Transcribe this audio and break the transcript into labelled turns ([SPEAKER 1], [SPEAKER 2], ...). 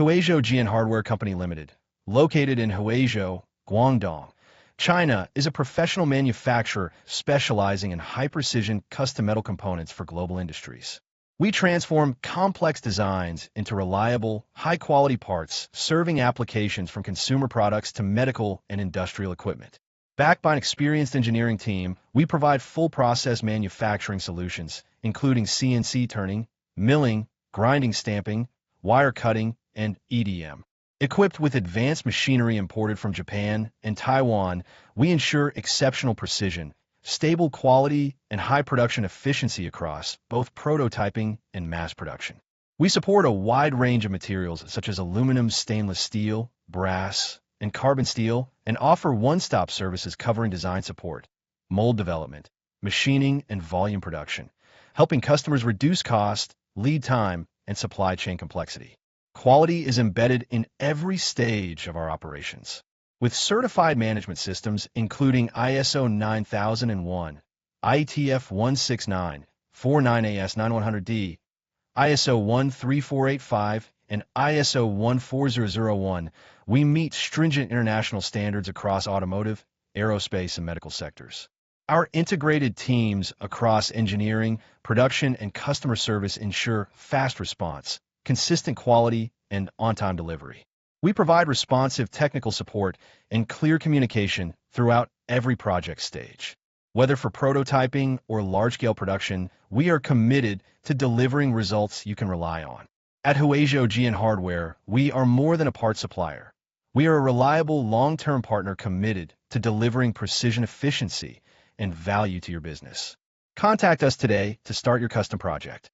[SPEAKER 1] Huizhou Jiyan Hardware Company Limited, located in Huizhou, Guangdong, China, is a professional manufacturer specializing in high-precision custom metal components for global industries. We transform complex designs into reliable, high-quality parts, serving applications from consumer products to medical and industrial equipment. Backed by an experienced engineering team, we provide full-process manufacturing solutions, including CNC turning, milling, grinding stamping, wire cutting, and EDM. Equipped with advanced machinery imported from Japan and Taiwan, we ensure exceptional precision, stable quality, and high production efficiency across both prototyping and mass production. We support a wide range of materials such as aluminum, stainless steel, brass, and carbon steel, and offer one-stop services covering design support, mold development, machining, and volume production, helping customers reduce cost, lead time, and supply chain complexity. Quality is embedded in every stage of our operations. With certified management systems including ISO 9001, IETF 16949 AS 9100D, ISO 13485, and ISO 14001, we meet stringent international standards across automotive, aerospace, and medical sectors. Our integrated teams across engineering, production, and customer service ensure fast response, consistent quality, and on-time delivery. We provide responsive technical support and clear communication throughout every project stage. Whether for prototyping or large-scale production, we are committed to delivering results you can rely on. At Huizhou Jiyan Hardware, we are more than a part supplier. We are a reliable long-term partner committed to delivering precision efficiency and value to your business. Contact us today to start your custom project.